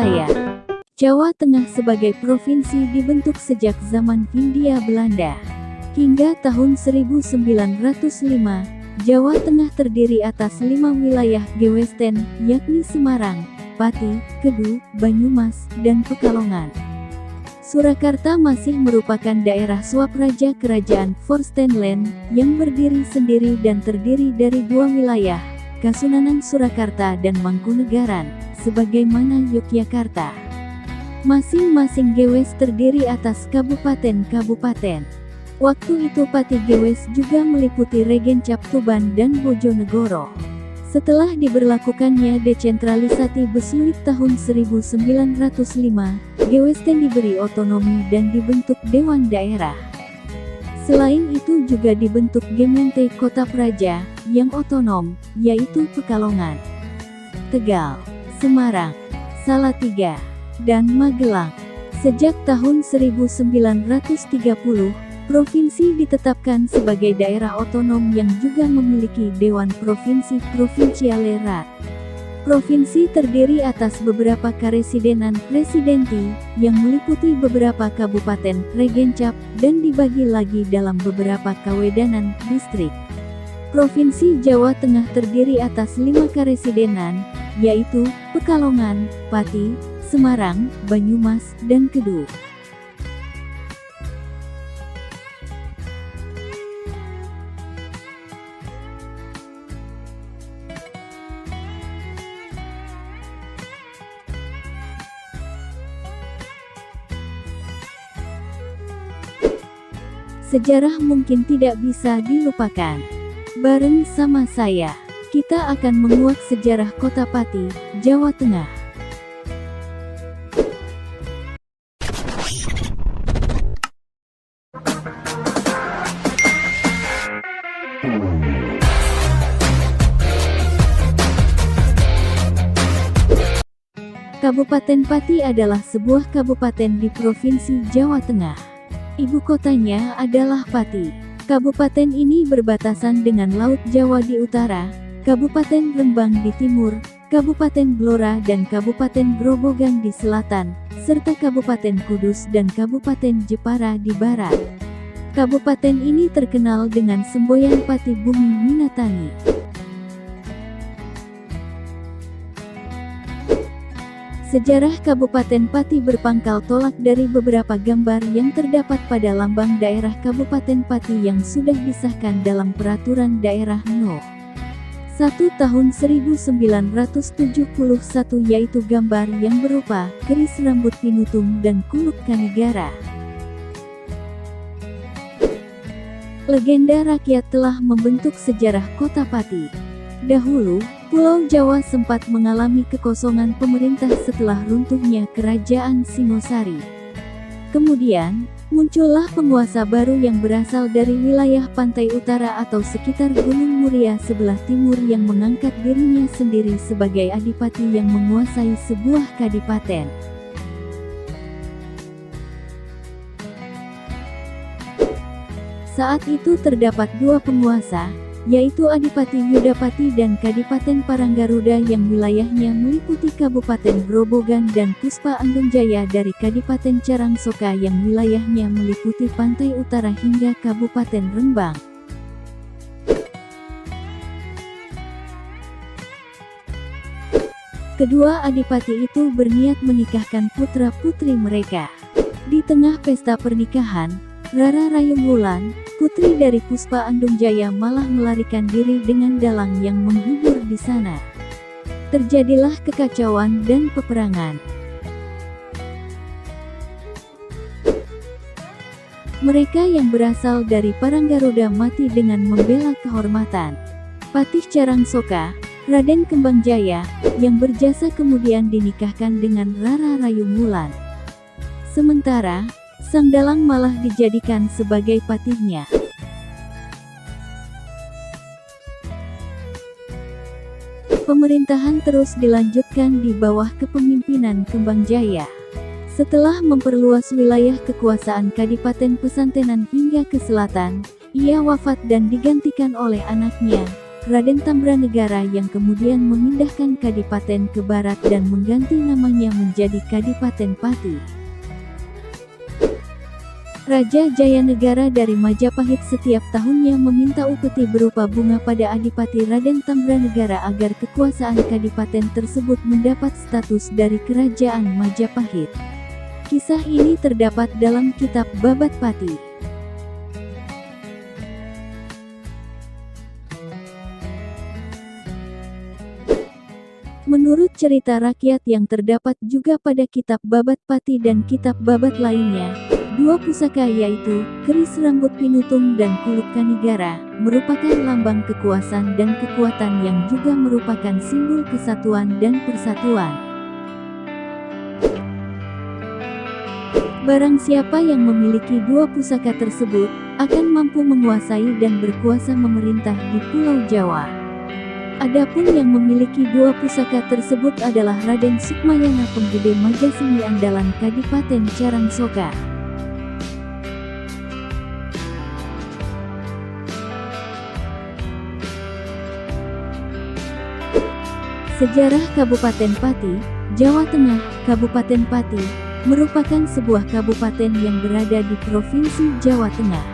saya. Jawa Tengah sebagai provinsi dibentuk sejak zaman Hindia Belanda. Hingga tahun 1905, Jawa Tengah terdiri atas 5 wilayah Gewesten, yakni Semarang, Pati, Kedu, Banyumas, dan Pekalongan. Surakarta masih merupakan daerah swapraja kerajaan Vorstenland, yang berdiri sendiri dan terdiri dari 2 wilayah, Kasunanan Surakarta dan Mangkunegaran, sebagaimana Yogyakarta. Masing-masing Gewes terdiri atas kabupaten-kabupaten. Waktu itu Pati Gewes juga meliputi Regencap Tuban dan Bojonegoro. Setelah diberlakukannya desentralisasi Besluit tahun 1905, Gewesten diberi otonomi dan dibentuk Dewan Daerah. Selain itu juga dibentuk Gemeente Kota Praja, yang otonom, yaitu Pekalongan, Tegal, Semarang, Salatiga, dan Magelang. Sejak tahun 1930, provinsi ditetapkan sebagai daerah otonom yang juga memiliki Dewan Provinsi Provinciale Rat. Provinsi terdiri atas beberapa karesidenan residenti, yang meliputi beberapa kabupaten regencap, dan dibagi lagi dalam beberapa kawedanan distrik. Provinsi Jawa Tengah terdiri atas 5 karesidenan, yaitu Pekalongan, Pati, Semarang, Banyumas, dan Kedu. Sejarah mungkin tidak bisa dilupakan. Bareng sama saya, kita akan menguak sejarah Kota Pati, Jawa Tengah. Kabupaten Pati adalah sebuah kabupaten di Provinsi Jawa Tengah. Ibu kotanya adalah Pati. Kabupaten ini berbatasan dengan Laut Jawa di utara, Kabupaten Rembang di timur, Kabupaten Blora dan Kabupaten Grobogan di selatan, serta Kabupaten Kudus dan Kabupaten Jepara di barat. Kabupaten ini terkenal dengan semboyan Pati Bumi Minatani. Sejarah Kabupaten Pati berpangkal tolak dari beberapa gambar yang terdapat pada lambang daerah Kabupaten Pati yang sudah disahkan dalam Peraturan Daerah No. 1 Tahun 1971, yaitu gambar yang berupa keris rambut pinutung dan kuluk kanigara. Legenda rakyat telah membentuk sejarah Kota Pati. Dahulu, Pulau Jawa sempat mengalami kekosongan pemerintah setelah runtuhnya Kerajaan Singosari. Kemudian, muncullah penguasa baru yang berasal dari wilayah pantai utara atau sekitar Gunung Muria sebelah timur yang mengangkat dirinya sendiri sebagai adipati yang menguasai sebuah kadipaten. Saat itu terdapat 2 penguasa, yaitu Adipati Yudapati dan Kadipaten Paranggaruda yang wilayahnya meliputi Kabupaten Grobogan dan Puspa Andungjaya dari Kadipaten Carangsoka yang wilayahnya meliputi pantai utara hingga Kabupaten Rembang. Kedua adipati itu berniat menikahkan putra-putri mereka. Di tengah pesta pernikahan, Rara Rayung Wulan, putri dari Puspa Andungjaya malah melarikan diri dengan dalang yang menghibur di sana. Terjadilah kekacauan dan peperangan. Mereka yang berasal dari Paranggaruda mati dengan membela kehormatan Patih Carangsoka, Raden Kembangjaya, yang berjasa kemudian dinikahkan dengan Rara Rayung Wulan. Sementara, sang dalang malah dijadikan sebagai patihnya. Pemerintahan terus dilanjutkan di bawah kepemimpinan Kembangjaya. Setelah memperluas wilayah kekuasaan Kadipaten Pesantenan hingga ke selatan, ia wafat dan digantikan oleh anaknya, Raden Tambranegara yang kemudian memindahkan kadipaten ke barat dan mengganti namanya menjadi Kadipaten Pati. Raja Jayanegara dari Majapahit setiap tahunnya meminta upeti berupa bunga pada Adipati Raden Tambranegara agar kekuasaan kadipaten tersebut mendapat status dari Kerajaan Majapahit. Kisah ini terdapat dalam kitab Babat Pati. Menurut cerita rakyat yang terdapat juga pada kitab Babat Pati dan kitab Babat lainnya, dua pusaka yaitu keris rambut pinutung dan kuluk kanigara merupakan lambang kekuasaan dan kekuatan yang juga merupakan simbol kesatuan dan persatuan. Barang siapa yang memiliki dua pusaka tersebut akan mampu menguasai dan berkuasa memerintah di Pulau Jawa. Adapun yang memiliki dua pusaka tersebut adalah Raden Sukmayana Penggede Majasini andalan Kadipaten Carangsoka. Sejarah Kabupaten Pati, Jawa Tengah. Kabupaten Pati merupakan sebuah kabupaten yang berada di Provinsi Jawa Tengah.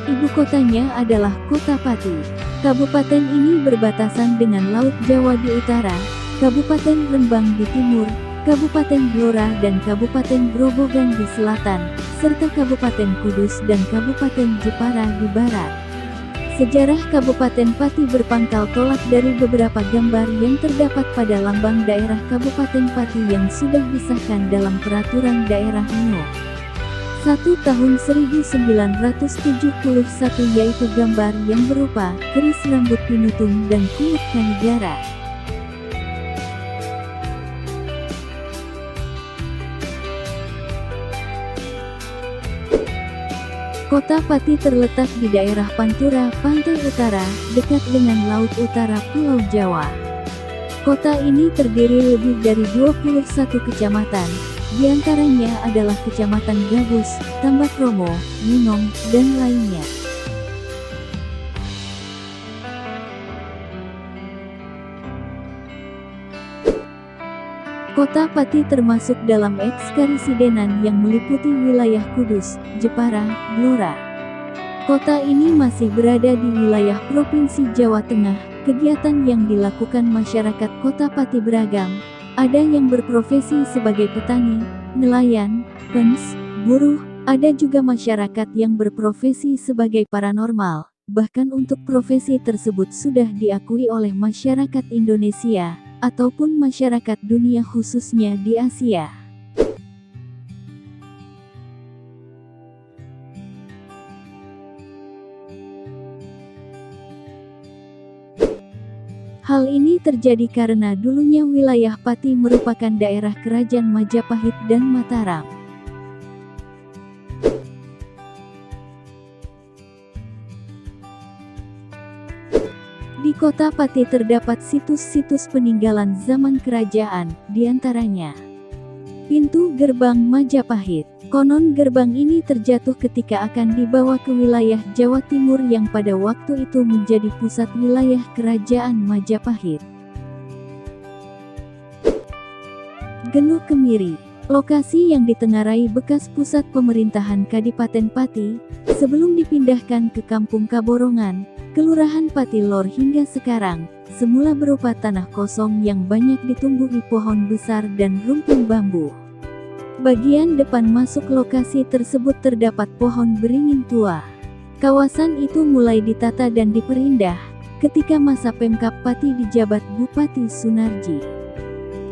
Ibu kotanya adalah Kota Pati. Kabupaten ini berbatasan dengan Laut Jawa di utara, Kabupaten Rembang di timur, Kabupaten Blora dan Kabupaten Grobogan di selatan, serta Kabupaten Kudus dan Kabupaten Jepara di barat. Sejarah Kabupaten Pati berpangkal tolak dari beberapa gambar yang terdapat pada lambang daerah Kabupaten Pati yang sudah disahkan dalam Peraturan Daerah No. 1 tahun 1971 yaitu gambar yang berupa keris rambut pinutung dan kuluk kanigara. Kota Pati terletak di daerah Pantura, pantai utara, dekat dengan Laut Utara Pulau Jawa. Kota ini terdiri lebih dari 21 kecamatan, di antaranya adalah Kecamatan Gabus, Tambakromo, Minong, dan lainnya. Kota Pati termasuk dalam eks-karesidenan yang meliputi wilayah Kudus, Jepara, Blora. Kota ini masih berada di wilayah Provinsi Jawa Tengah. Kegiatan yang dilakukan masyarakat Kota Pati beragam. Ada yang berprofesi sebagai petani, nelayan, pens, buruh, ada juga masyarakat yang berprofesi sebagai paranormal. Bahkan untuk profesi tersebut sudah diakui oleh masyarakat Indonesia ataupun masyarakat dunia khususnya di Asia. Hal ini terjadi karena dulunya wilayah Pati merupakan daerah kerajaan Majapahit dan Mataram. Di Kota Pati terdapat situs-situs peninggalan zaman kerajaan, diantaranya Pintu Gerbang Majapahit. Konon gerbang ini terjatuh ketika akan dibawa ke wilayah Jawa Timur yang pada waktu itu menjadi pusat wilayah kerajaan Majapahit. Genuh Kemiri, lokasi yang ditengarai bekas pusat pemerintahan Kadipaten Pati, sebelum dipindahkan ke Kampung Kaborongan, Kelurahan Pati Lor hingga sekarang, semula berupa tanah kosong yang banyak ditumbuhi pohon besar dan rumpun bambu. Bagian depan masuk lokasi tersebut terdapat pohon beringin tua. Kawasan itu mulai ditata dan diperindah ketika masa Pemkab Pati dijabat Bupati Sunarji.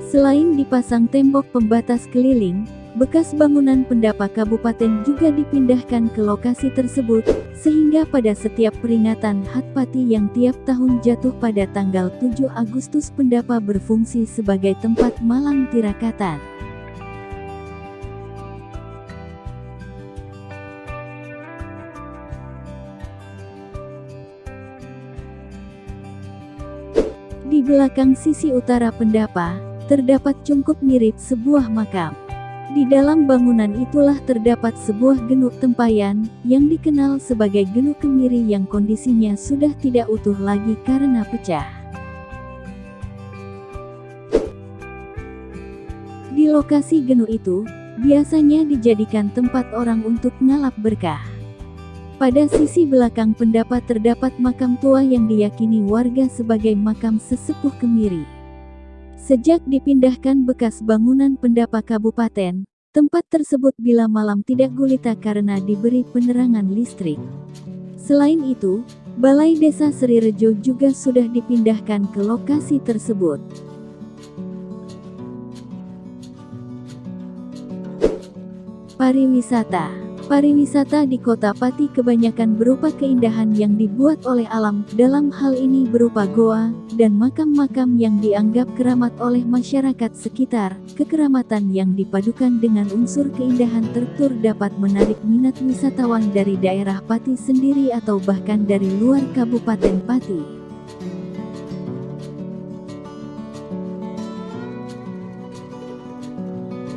Selain dipasang tembok pembatas keliling, bekas bangunan pendapa kabupaten juga dipindahkan ke lokasi tersebut, sehingga pada setiap peringatan HUT Pati yang tiap tahun jatuh pada tanggal 7 Agustus pendapa berfungsi sebagai tempat malam tirakatan. Di belakang sisi utara pendapa, terdapat cungkup mirip sebuah makam. Di dalam bangunan itulah terdapat sebuah genuk tempayan, yang dikenal sebagai genuk kemiri yang kondisinya sudah tidak utuh lagi karena pecah. Di lokasi genuk itu, biasanya dijadikan tempat orang untuk ngalap berkah. Pada sisi belakang pendapat terdapat makam tua yang diyakini warga sebagai makam sesepuh Kemiri. Sejak dipindahkan bekas bangunan pendapa kabupaten, tempat tersebut bila malam tidak gulita karena diberi penerangan listrik. Selain itu, Balai Desa Serirejo juga sudah dipindahkan ke lokasi tersebut. Pariwisata. Pariwisata di Kota Pati kebanyakan berupa keindahan yang dibuat oleh alam, dalam hal ini berupa goa, dan makam-makam yang dianggap keramat oleh masyarakat sekitar. Kekeramatan yang dipadukan dengan unsur keindahan tertur dapat menarik minat wisatawan dari daerah Pati sendiri atau bahkan dari luar Kabupaten Pati.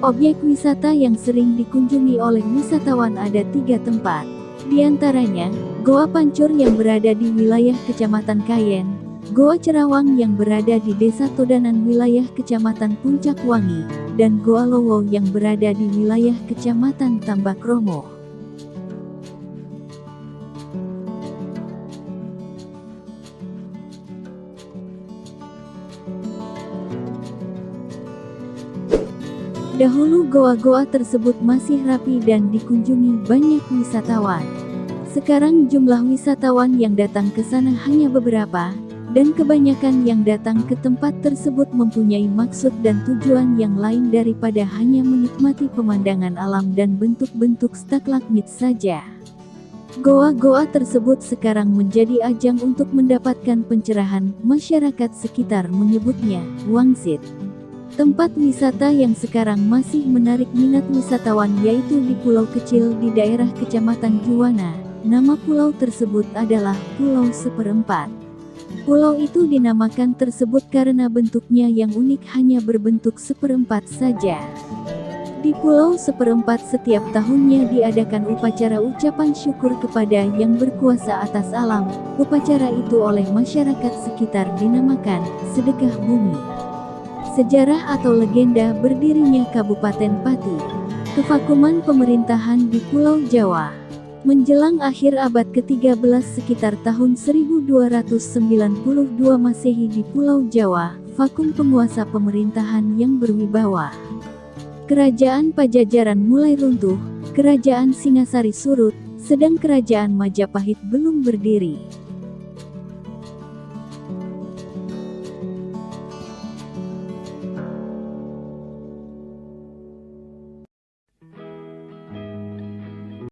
Objek wisata yang sering dikunjungi oleh wisatawan ada 3 tempat. Di antaranya, Goa Pancur yang berada di wilayah Kecamatan Kayen, Goa Cerawang yang berada di Desa Todanan wilayah Kecamatan Puncak Wangi, dan Goa Lowo yang berada di wilayah Kecamatan Tambakromo. Dahulu goa-goa tersebut masih rapi dan dikunjungi banyak wisatawan. Sekarang jumlah wisatawan yang datang ke sana hanya beberapa, dan kebanyakan yang datang ke tempat tersebut mempunyai maksud dan tujuan yang lain daripada hanya menikmati pemandangan alam dan bentuk-bentuk stalagmit saja. Goa-goa tersebut sekarang menjadi ajang untuk mendapatkan pencerahan, masyarakat sekitar menyebutnya wangsit. Tempat wisata yang sekarang masih menarik minat wisatawan yaitu di pulau kecil di daerah Kecamatan Juwana. Nama pulau tersebut adalah Pulau Seperempat. Pulau itu dinamakan tersebut karena bentuknya yang unik, hanya berbentuk seperempat saja. Di Pulau Seperempat setiap tahunnya diadakan upacara ucapan syukur kepada yang berkuasa atas alam. Upacara itu oleh masyarakat sekitar dinamakan Sedekah Bumi. Sejarah atau legenda berdirinya Kabupaten Pati. Kevakuman pemerintahan di Pulau Jawa. Menjelang akhir abad ke-13 sekitar tahun 1292 Masehi di Pulau Jawa, vakum penguasa pemerintahan yang berwibawa. Kerajaan Pajajaran mulai runtuh, Kerajaan Singasari surut, sedang Kerajaan Majapahit belum berdiri.